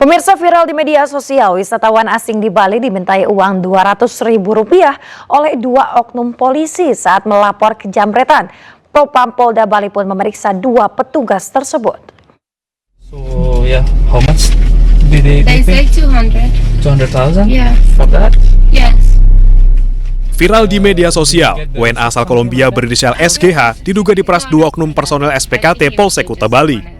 Pemirsa, viral di media sosial, wisatawan asing di Bali dimintai uang Rp200.000 oleh dua oknum polisi saat melapor kejamretan. Propam Polda Bali pun memeriksa dua petugas tersebut. So yeah, how much did they They pay? say 200. 200,000? Yeah. For that? Yes. Viral di media sosial, WNA asal Kolombia berinisial SGH diduga diperas dua oknum personel SPKT Polsek Kuta Bali.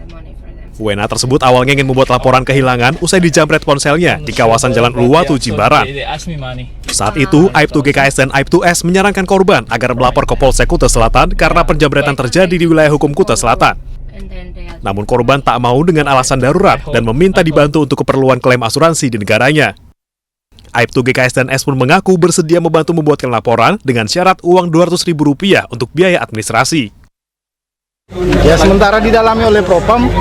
WNA tersebut awalnya ingin membuat laporan kehilangan usai dijamret ponselnya di kawasan Jalan Uluwatu, Jimbaran. They asked me money. Saat itu, Aibtu GKS dan Aibtu S menyarankan korban agar melapor ke Polsek Kuta Selatan karena penjamretan terjadi di wilayah hukum Kuta Selatan. Namun korban tak mau dengan alasan darurat dan meminta dibantu untuk keperluan klaim asuransi di negaranya. Aibtu GKS dan S pun mengaku bersedia membantu membuatkan laporan dengan syarat uang Rp200.000 untuk biaya administrasi. Ya, sementara didalami oleh Propam,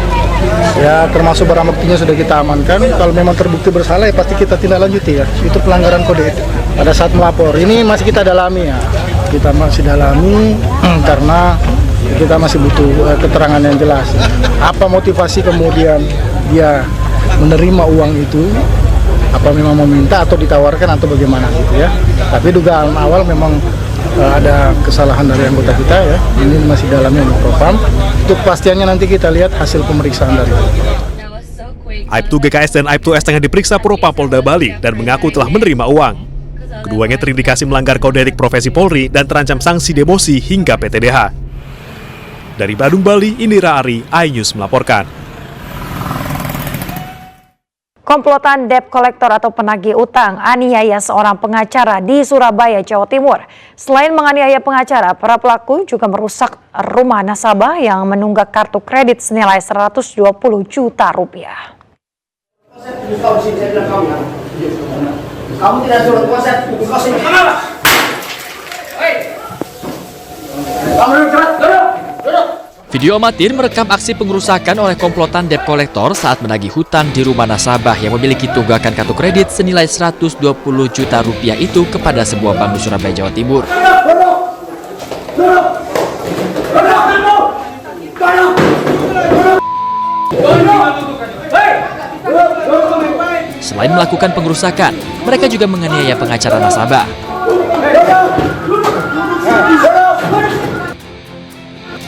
ya termasuk barang buktinya sudah kita amankan. Kalau memang terbukti bersalah ya pasti kita tindak lanjuti ya. Itu pelanggaran kode etik. Pada saat melapor ini masih kita dalami ya. Kita masih dalami karena kita masih butuh keterangan yang jelas. Apa motivasi kemudian dia menerima uang itu? Apa memang meminta atau ditawarkan atau bagaimana gitu ya. Tapi dugaan awal memang ada kesalahan dari anggota kita ya. Ini masih dalamnya oleh Propam. Untuk kepastiannya nanti kita lihat hasil pemeriksaan dari itu. Aibtu GKS dan Aibtu S tengah diperiksa Propam Polda Bali dan mengaku telah menerima uang. Keduanya terindikasi melanggar kode etik profesi Polri dan terancam sanksi demosi hingga PTDH. Dari Badung, Bali, Indira Ari, iNews melaporkan. Komplotan debt collector atau penagih utang aniaya seorang pengacara di Surabaya, Jawa Timur. Selain menganiaya pengacara, para pelaku juga merusak rumah nasabah yang menunggak kartu kredit senilai Rp120 juta. Kamu tidak suruh kuasa, kamu duduk. Video amatir merekam aksi pengerusakan oleh komplotan debt collector saat menagih hutang di rumah nasabah yang memiliki tunggakan kartu kredit senilai Rp120 juta itu kepada sebuah bank di Surabaya, Jawa Timur. Selain melakukan pengerusakan, mereka juga menganiaya pengacara nasabah.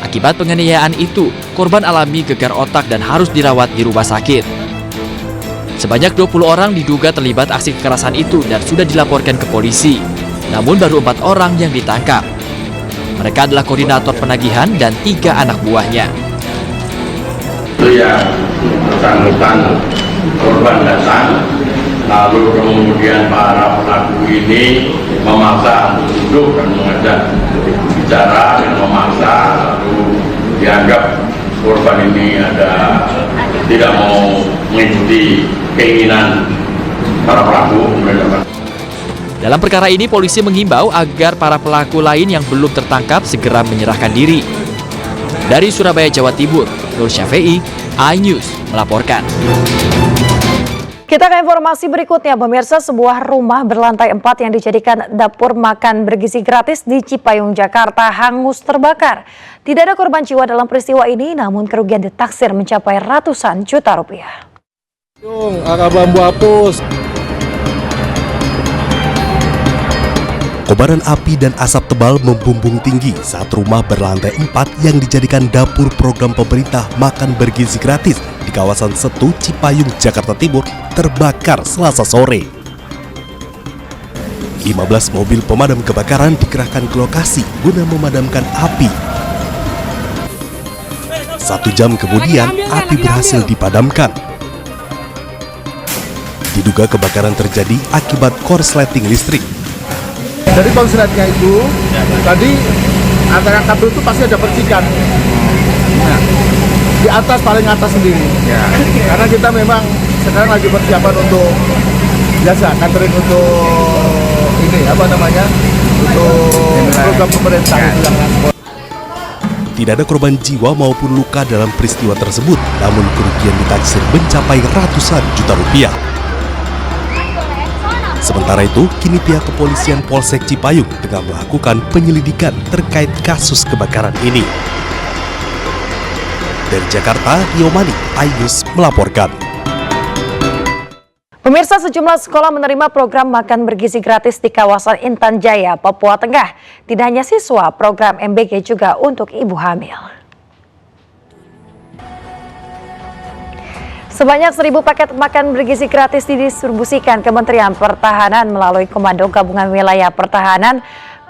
Akibat penganiayaan itu, korban alami gegar otak dan harus dirawat di rumah sakit. Sebanyak 20 orang diduga terlibat aksi kekerasan itu dan sudah dilaporkan ke polisi. Namun baru 4 orang yang ditangkap. Mereka adalah koordinator penagihan dan 3 anak buahnya. Itu yang bersangkutan korban datang, lalu kemudian para pelaku ini memaksa untuk duduk dan mengajak bicara dan memaksa, lalu dianggap korban ini tidak mau mengikuti keinginan para pelaku. Dalam perkara ini, polisi menghimbau agar para pelaku lain yang belum tertangkap segera menyerahkan diri. Dari Surabaya, Jawa Timur, Nur Syafei, iNews melaporkan. Kita ke informasi berikutnya, pemirsa. Sebuah rumah berlantai 4 yang dijadikan dapur makan bergizi gratis di Cipayung, Jakarta hangus terbakar. Tidak ada korban jiwa dalam peristiwa ini, namun kerugian ditaksir mencapai ratusan juta rupiah. Bambu hapus. Kobaran api dan asap tebal membumbung tinggi saat rumah berlantai 4 yang dijadikan dapur program pemerintah makan bergizi gratis di kawasan Setu, Cipayung, Jakarta Timur terbakar Selasa sore. 15 mobil pemadam kebakaran dikerahkan ke lokasi guna memadamkan api. 1 jam kemudian api berhasil dipadamkan. Diduga kebakaran terjadi akibat korsleting listrik. Dari konsletnya itu, tadi antara kabel itu pasti ada percikan. Nah, di atas, paling atas sendiri. Ya. Karena kita memang sekarang lagi persiapan untuk biasa, catering untuk ini untuk program pemerintah itu yang transport. Tidak ada korban jiwa maupun luka dalam peristiwa tersebut, namun kerugian ditaksir mencapai ratusan juta rupiah. Sementara itu, kini pihak kepolisian Polsek Cipayung tengah melakukan penyelidikan terkait kasus kebakaran ini. Dari Jakarta, Rio Mani, iNews melaporkan. Pemirsa, sejumlah sekolah menerima program makan bergizi gratis di kawasan Intan Jaya, Papua Tengah. Tidak hanya siswa, program MBG juga untuk ibu hamil. Sebanyak 1.000 paket makan bergizi gratis didistribusikan Kementerian Pertahanan melalui Komando Gabungan Wilayah Pertahanan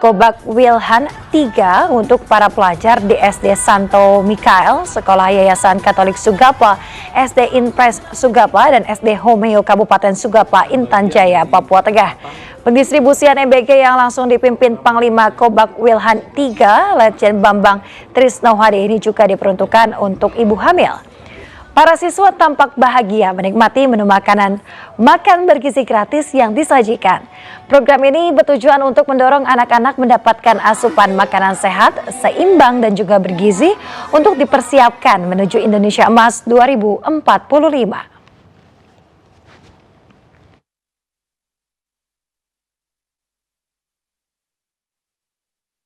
Kobak Wilhan 3 untuk para pelajar di SD Santo Mikael, Sekolah Yayasan Katolik Sugapa, SD Inpres Sugapa, dan SD Homeo Kabupaten Sugapa, Intan Jaya, Papua Tengah. Pendistribusian MBG yang langsung dipimpin Panglima Kobak Wilhan 3, Letjen Bambang Trisnawadi ini juga diperuntukkan untuk ibu hamil. Para siswa tampak bahagia menikmati menu makanan makan bergizi gratis yang disajikan. Program ini bertujuan untuk mendorong anak-anak mendapatkan asupan makanan sehat, seimbang dan juga bergizi untuk dipersiapkan menuju Indonesia Emas 2045.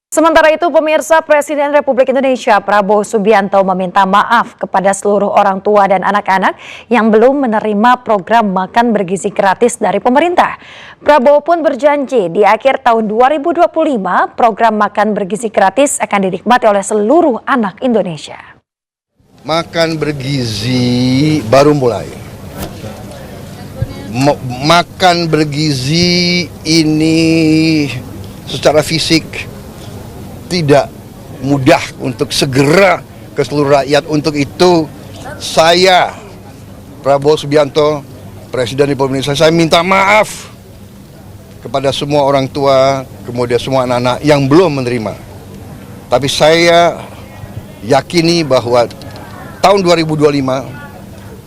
Sementara itu, pemirsa, Presiden Republik Indonesia Prabowo Subianto meminta maaf kepada seluruh orang tua dan anak-anak yang belum menerima program makan bergizi gratis dari pemerintah. Prabowo pun berjanji di akhir tahun 2025 program makan bergizi gratis akan dinikmati oleh seluruh anak Indonesia. Makan bergizi baru mulai. Makan bergizi ini secara fisik tidak mudah untuk segera ke seluruh rakyat. Untuk itu saya, Prabowo Subianto, Presiden Republik Indonesia, saya minta maaf kepada semua orang tua, kemudian semua anak-anak yang belum menerima. Tapi saya yakini bahwa tahun 2025,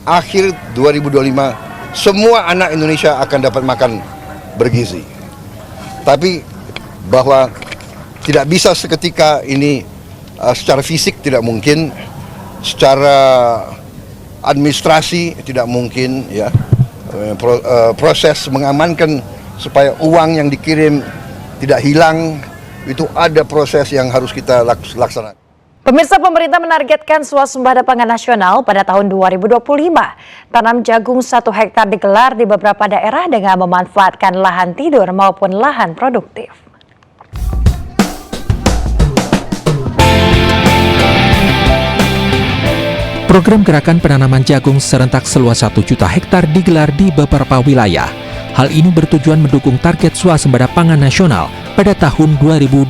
akhir 2025, semua anak Indonesia akan dapat makan bergizi. Tapi bahwa tidak bisa seketika ini, secara fisik tidak mungkin, secara administrasi tidak mungkin, ya. Proses mengamankan supaya uang yang dikirim tidak hilang, itu ada proses yang harus kita laksanakan. Pemirsa, pemerintah menargetkan swasembada pangan nasional pada tahun 2025. Tanam jagung 1 hektar digelar di beberapa daerah dengan memanfaatkan lahan tidur maupun lahan produktif. Program gerakan penanaman jagung serentak seluas 1 juta hektar digelar di beberapa wilayah. Hal ini bertujuan mendukung target swasembada pangan nasional pada tahun 2025.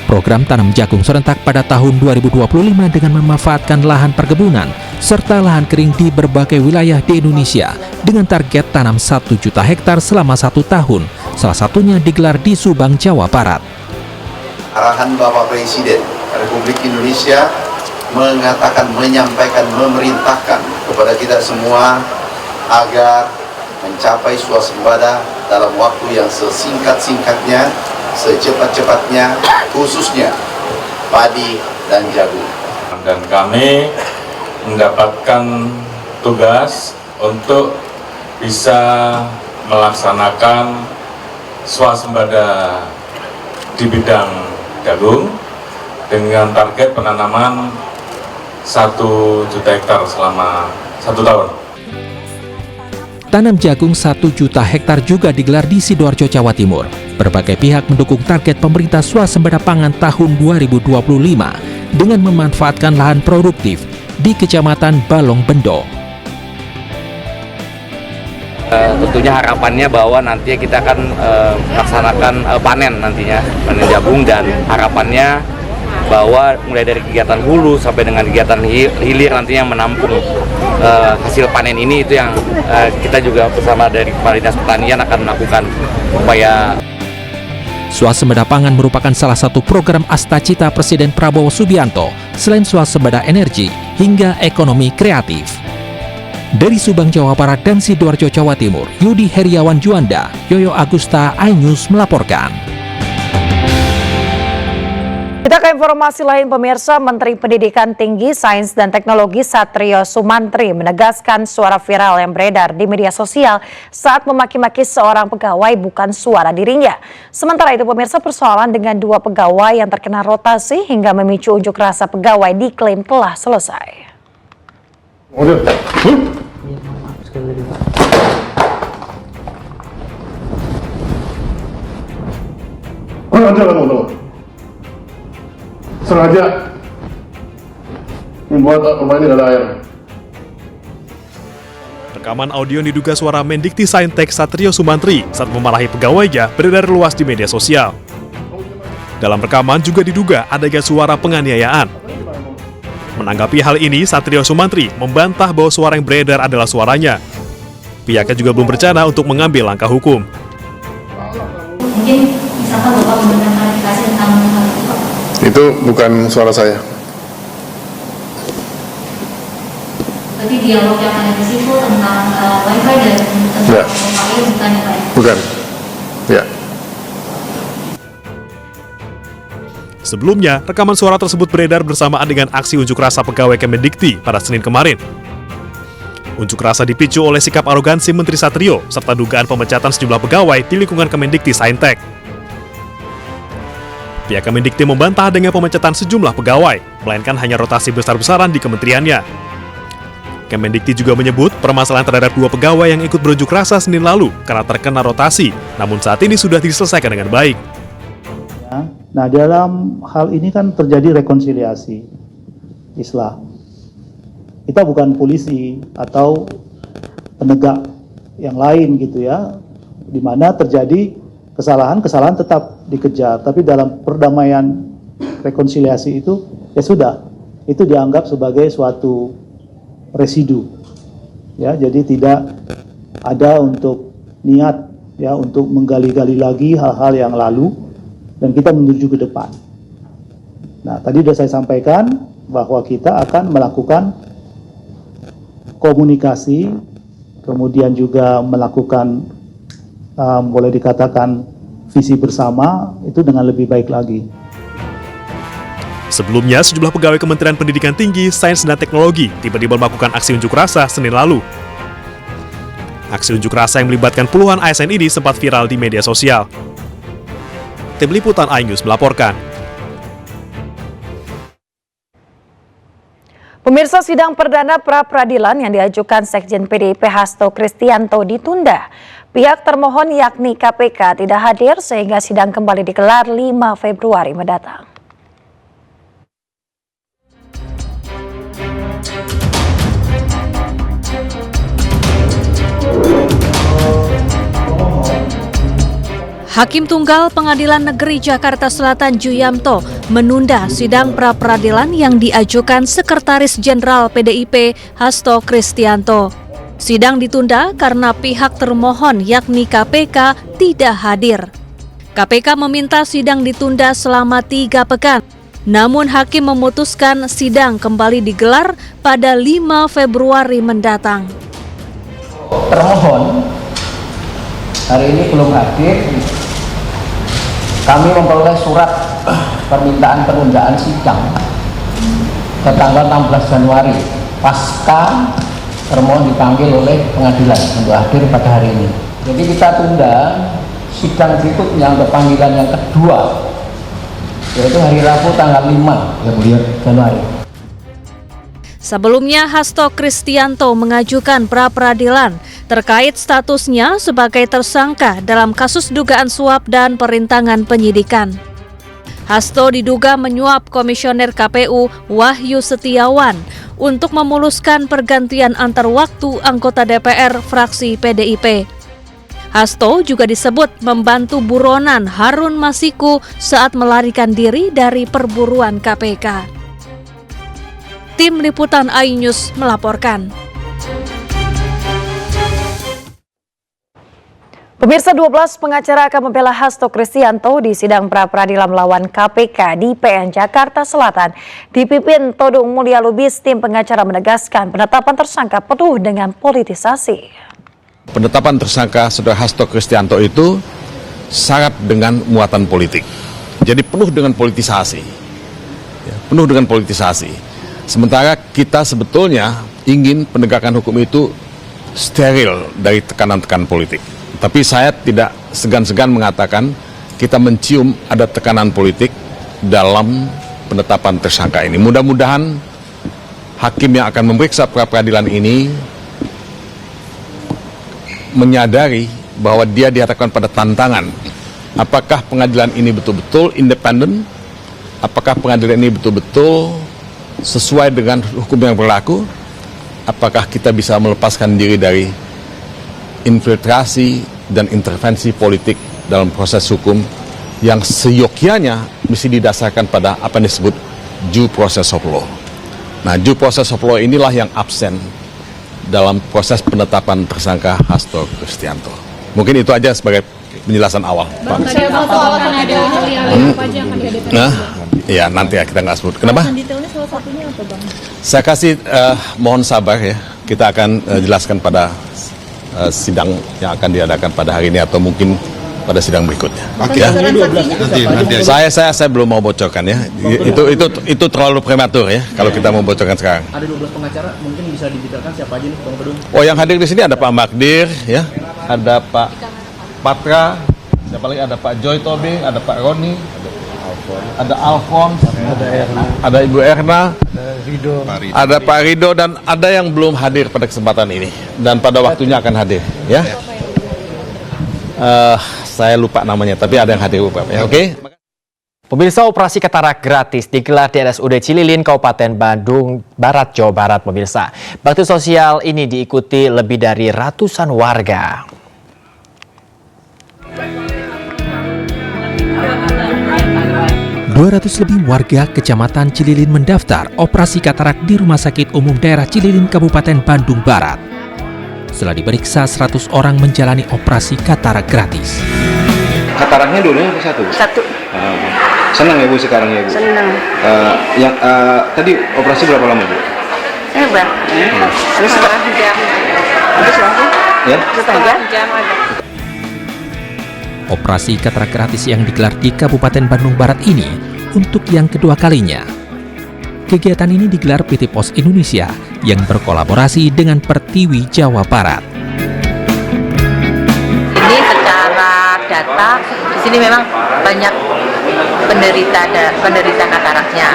Program tanam jagung serentak pada tahun 2025 dengan memanfaatkan lahan perkebunan serta lahan kering di berbagai wilayah di Indonesia dengan target tanam 1 juta hektar selama 1 tahun, salah satunya digelar di Subang, Jawa Barat. Arahan Bapak Presiden Republik Indonesia mengatakan, menyampaikan, memerintahkan kepada kita semua agar mencapai swasembada dalam waktu yang sesingkat-singkatnya, secepat-cepatnya, khususnya padi dan jagung. Dan kami mendapatkan tugas untuk bisa melaksanakan swasembada di bidang jagung dengan target penanaman 1 juta hektar selama 1 tahun. Tanam jagung 1 juta hektar juga digelar di Sidoarjo, Jawa Timur. Berbagai pihak mendukung target pemerintah swasembada pangan tahun 2025 dengan memanfaatkan lahan produktif di Kecamatan Balong Bendo. Tentunya harapannya bahwa nantinya kita akan melaksanakan panen nantinya, panen jagung, dan harapannya bahwa mulai dari kegiatan hulu sampai dengan kegiatan hilir nantinya menampung hasil panen ini, itu yang kita juga bersama dari Kepala Dinas Pertanian akan melakukan upaya. Swasembada pangan merupakan salah satu program Astacita Presiden Prabowo Subianto selain swasembada energi hingga ekonomi kreatif. Dari Subang, Jawa Barat dan Sidoarjo, Jawa Timur, Yudi Heriawan Juanda, Yoyo Agusta, iNews melaporkan. Kita ke informasi lain, pemirsa. Menteri Pendidikan Tinggi, Sains dan Teknologi Satrio Sumantri menegaskan suara viral yang beredar di media sosial saat memaki-maki seorang pegawai bukan suara dirinya. Sementara itu, pemirsa, persoalan dengan 2 pegawai yang terkena rotasi hingga memicu unjuk rasa pegawai diklaim telah selesai. sengaja kamu, sengaja membuat rumah ini gak ada air. Rekaman audio yang diduga suara Mendikti Saintek Satrio Sumantri saat memarahi pegawainya beredar luas di media sosial. Dalam rekaman juga diduga adanya suara penganiayaan. Menanggapi hal ini, Satrio Sumantri membantah bahwa suara yang beredar adalah suaranya. Pihaknya juga belum berencana untuk mengambil langkah hukum. Mungkin misalkan Bapak memberikan klarifikasi tentang hal itu, Pak? Itu bukan suara saya. Berarti dialog yang ada di situ tentang wifi dan tentang air bukan ya, Pak? Bukan. Ya. Sebelumnya, rekaman suara tersebut beredar bersamaan dengan aksi unjuk rasa pegawai Kemendikti pada Senin kemarin. Unjuk rasa dipicu oleh sikap arogansi Menteri Satrio serta dugaan pemecatan sejumlah pegawai di lingkungan Kemendikti Saintek. Pihak Kemendikti membantah dengan pemecatan sejumlah pegawai, melainkan hanya rotasi besar-besaran di kementeriannya. Kemendikti juga menyebut permasalahan terhadap 2 pegawai yang ikut berunjuk rasa Senin lalu karena terkena rotasi, namun saat ini sudah diselesaikan dengan baik. Nah, dalam hal ini kan terjadi rekonsiliasi, islah. Kita bukan polisi atau penegak yang lain gitu ya, di mana terjadi kesalahan tetap dikejar, tapi dalam perdamaian rekonsiliasi itu ya sudah, itu dianggap sebagai suatu residu, ya, jadi tidak ada untuk niat ya untuk menggali-gali lagi hal-hal yang lalu dan kita menuju ke depan. Nah, tadi sudah saya sampaikan bahwa kita akan melakukan komunikasi, kemudian juga melakukan boleh dikatakan visi bersama itu dengan lebih baik lagi. Sebelumnya, sejumlah pegawai Kementerian Pendidikan Tinggi, Sains dan Teknologi tiba-tiba melakukan aksi unjuk rasa Senin lalu. Aksi unjuk rasa yang melibatkan puluhan ASN ini sempat viral di media sosial. Tim Liputan iNews melaporkan. Pemirsa, sidang perdana pra-peradilan yang diajukan Sekjen PDIP Hasto Kristianto ditunda. Pihak termohon yakni KPK tidak hadir sehingga sidang kembali digelar 5 Februari mendatang. Hakim Tunggal Pengadilan Negeri Jakarta Selatan Juyamto menunda sidang pra-peradilan yang diajukan Sekretaris Jenderal PDIP Hasto Kristianto. Sidang ditunda karena pihak termohon yakni KPK tidak hadir. KPK meminta sidang ditunda selama 3 pekan. Namun Hakim memutuskan sidang kembali digelar pada 5 Februari mendatang. Termohon hari ini belum hadir. Kami memperoleh surat permintaan penundaan sidang ke tanggal 16 Januari pasca termohon dipanggil oleh pengadilan untuk hadir pada hari ini. Jadi kita tunda sidang berikutnya untuk panggilan yang kedua, yaitu hari Rabu tanggal 5 Januari. Sebelumnya Hasto Kristianto mengajukan pra-peradilan terkait statusnya sebagai tersangka dalam kasus dugaan suap dan perintangan penyidikan. Hasto diduga menyuap Komisioner KPU Wahyu Setiawan untuk memuluskan pergantian antar waktu anggota DPR fraksi PDIP. Hasto juga disebut membantu buronan Harun Masiku saat melarikan diri dari perburuan KPK. Tim Liputan iNews melaporkan. Pemirsa, 12 pengacara akan membela Hasto Kristianto di sidang pra-peradilan melawan KPK di PN Jakarta Selatan. Dipimpin Todung Mulya Lubis, tim pengacara menegaskan penetapan tersangka penuh dengan politisasi. Penetapan tersangka Saudara Hasto Kristianto itu syarat dengan muatan politik. Jadi penuh dengan politisasi. Ya, penuh dengan politisasi. Sementara kita sebetulnya ingin penegakan hukum itu steril dari tekanan-tekanan politik. Tapi saya tidak segan-segan mengatakan kita mencium ada tekanan politik dalam penetapan tersangka ini. Mudah-mudahan hakim yang akan memeriksa pra-peradilan ini menyadari bahwa dia dihadapkan pada tantangan apakah pengadilan ini betul-betul independen, apakah pengadilan ini betul-betul sesuai dengan hukum yang berlaku, apakah kita bisa melepaskan diri dari infiltrasi dan intervensi politik dalam proses hukum yang seyogyanya mesti didasarkan pada apa yang disebut due process of law. Nah, due process of law inilah yang absen dalam proses penetapan tersangka Hasto Kristianto. Mungkin itu aja sebagai penjelasan awal, Pak. Nah, ya nanti ya kita nggak sebut. Kenapa? Saya kasih mohon sabar ya. Kita akan jelaskan pada sidang yang akan diadakan pada hari ini atau mungkin pada sidang berikutnya. Ya. Nanti. Saya belum mau bocorkan ya. Itu terlalu prematur ya kalau kita mau bocorkan sekarang. Ada 12 pengacara, mungkin bisa didetailkan siapa aja nih Bang Pedung? Oh, yang hadir di sini ada Pak Magdir ya, ada Pak Patra, siapa lagi, ada Pak Joy Tobing, ada Pak Roni, ada Alphonse, ada Ibu Erna, ada Pak Rido, dan ada yang belum hadir pada kesempatan ini dan pada waktunya akan hadir ya. Saya lupa namanya, tapi ada yang hadir ya. Oke. Pemirsa, operasi katarak gratis digelar di RSUD Cililin, Kabupaten Bandung Barat, Jawa Barat. Pemirsa, bakti sosial ini diikuti lebih dari ratusan warga. Lebih warga Kecamatan Cililin mendaftar operasi katarak di Rumah Sakit Umum Daerah Cililin, Kabupaten Bandung Barat. Setelah diperiksa, 100 orang menjalani operasi katarak gratis. Kataraknya dulunya apa satu? Satu. Senang ya Bu sekarang ya Bu? Senang. Tadi operasi berapa lama Bu? Berapa? Setengah jam. Habis langsung? Ya? Setengah jam ada. Operasi katarak gratis yang digelar di Kabupaten Bandung Barat ini untuk yang kedua kalinya. Kegiatan ini digelar PT Pos Indonesia yang berkolaborasi dengan Pertiwi Jawa Barat. Ini secara data di sini memang banyak penderita kataraknya,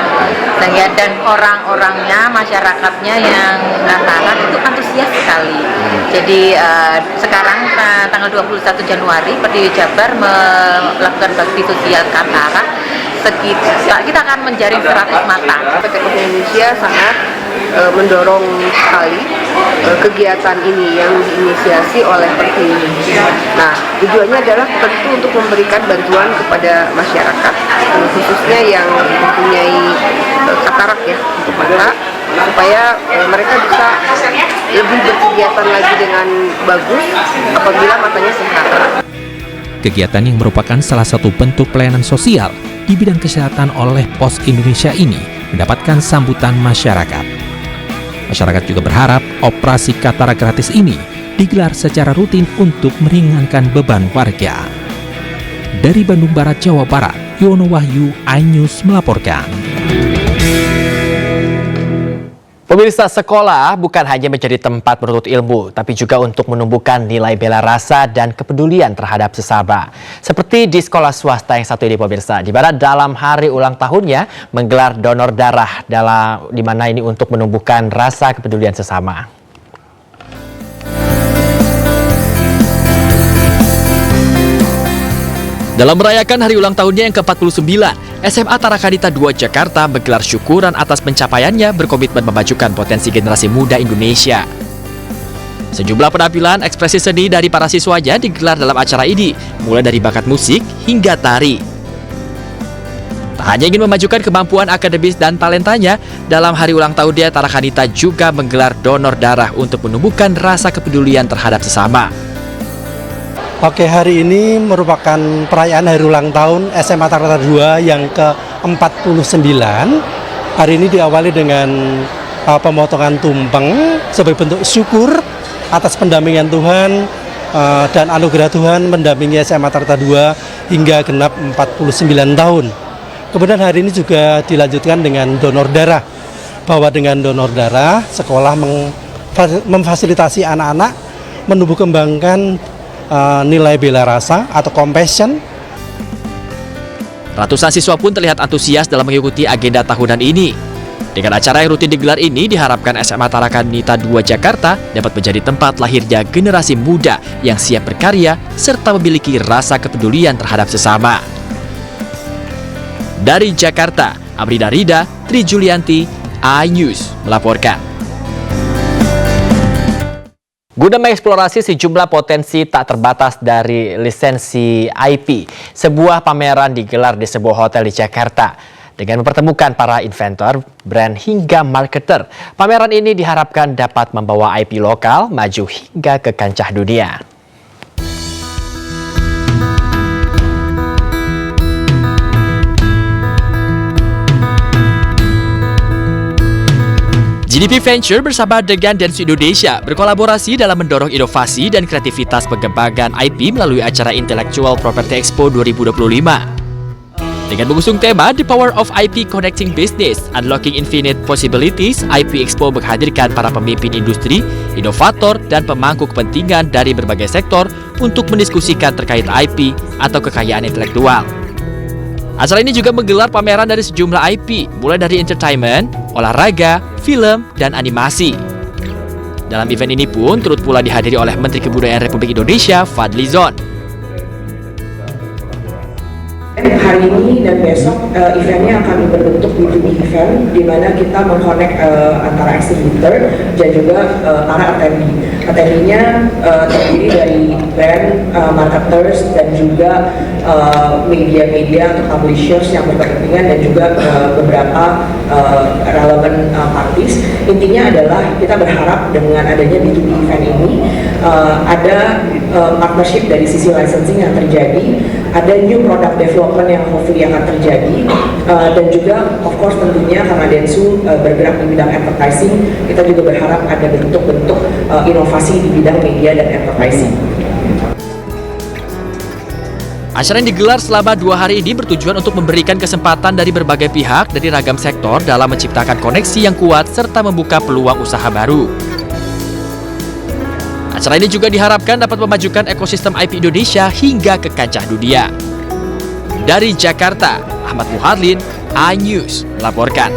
dan orang-orangnya, masyarakatnya yang katarak itu antusias sekali. Jadi sekarang tanggal 21 Januari Pertiwi Jabar melakukan bakti sosial katarak. Kita akan menjaring 100 mata. PT Pos Indonesia sangat mendorong sekali kegiatan ini yang diinisiasi oleh Pertiwi Indonesia. Nah, tujuannya adalah tentu untuk memberikan bantuan kepada masyarakat, khususnya yang mempunyai katarak ya, untuk mata, supaya mereka bisa lebih berkegiatan lagi dengan bagus apabila matanya sehat. Kegiatan yang merupakan salah satu bentuk pelayanan sosial di bidang kesehatan oleh Pos Indonesia ini mendapatkan sambutan masyarakat. Masyarakat juga berharap operasi katarak gratis ini digelar secara rutin untuk meringankan beban warga. Dari Bandung Barat, Jawa Barat, Yono Wahyu, iNews melaporkan. Pemirsa, sekolah bukan hanya menjadi tempat menuntut ilmu, tapi juga untuk menumbuhkan nilai bela rasa dan kepedulian terhadap sesama. Seperti di sekolah swasta yang satu ini, pemirsa, di mana dalam hari ulang tahunnya menggelar donor darah, di mana ini untuk menumbuhkan rasa kepedulian sesama. Dalam merayakan hari ulang tahunnya yang ke-49, SMA Tarakanita II Jakarta menggelar syukuran atas pencapaiannya berkomitmen memajukan potensi generasi muda Indonesia. Sejumlah penampilan ekspresi seni dari para siswanya digelar dalam acara ini, mulai dari bakat musik hingga tari. Tak hanya ingin memajukan kemampuan akademis dan talentanya, dalam hari ulang tahunnya Tarakanita juga menggelar donor darah untuk menumbuhkan rasa kepedulian terhadap sesama. Oke, hari ini merupakan perayaan hari ulang tahun SMA Tarakanita II yang ke-49. Hari ini diawali dengan pemotongan tumpeng sebagai bentuk syukur atas pendampingan Tuhan dan anugerah Tuhan mendampingi SMA Tarakanita II hingga genap 49 tahun. Kemudian hari ini juga dilanjutkan dengan donor darah, bahwa dengan donor darah sekolah memfasilitasi anak-anak menumbuh kembangkan nilai bela rasa atau compassion. Ratusan siswa pun terlihat antusias dalam mengikuti agenda tahunan ini. Dengan acara yang rutin digelar ini, diharapkan SMA Tarakanita 2 Jakarta dapat menjadi tempat lahirnya generasi muda yang siap berkarya serta memiliki rasa kepedulian terhadap sesama. Dari Jakarta, Amrina Rida, Tri Julianti, iNews melaporkan. Guna mengeksplorasi sejumlah potensi tak terbatas dari lisensi IP, sebuah pameran digelar di sebuah hotel di Jakarta. Dengan mempertemukan para inventor, brand hingga marketer, pameran ini diharapkan dapat membawa IP lokal maju hingga ke kancah dunia. GDP Venture bersama dengan Dentsu Indonesia berkolaborasi dalam mendorong inovasi dan kreativitas pengembangan IP melalui acara Intellectual Property Expo 2025. Dengan mengusung tema The Power of IP Connecting Business, Unlocking Infinite Possibilities, IP Expo menghadirkan para pemimpin industri, inovator, dan pemangku kepentingan dari berbagai sektor untuk mendiskusikan terkait IP atau kekayaan intelektual. Acara ini juga menggelar pameran dari sejumlah IP, mulai dari entertainment, olahraga, film, dan animasi. Dalam event ini pun turut pula dihadiri oleh Menteri Kebudayaan Republik Indonesia, Fadly Zon. Hari ini dan besok eventnya akan berbentuk B2B event, di mana kita mengkonek antara exhibitor dan juga para attendee. Attendinya terdiri dari brand, marketers, dan juga media-media atau publishers yang berkepentingan dan juga beberapa relevant parties. Intinya adalah kita berharap dengan adanya B2B event ini ada partnership dari sisi licensing yang terjadi, ada new product development yang hopefully akan terjadi, dan juga of course tentunya karena Dentsu bergerak di bidang advertising, kita juga berharap ada bentuk-bentuk inovasi di bidang media dan advertising. Acara yang digelar selama 2 hari ini bertujuan untuk memberikan kesempatan dari berbagai pihak dari ragam sektor dalam menciptakan koneksi yang kuat serta membuka peluang usaha baru. Acara ini juga diharapkan dapat memajukan ekosistem IP Indonesia hingga ke kancah dunia. Dari Jakarta, Ahmad Muharlin, iNews melaporkan.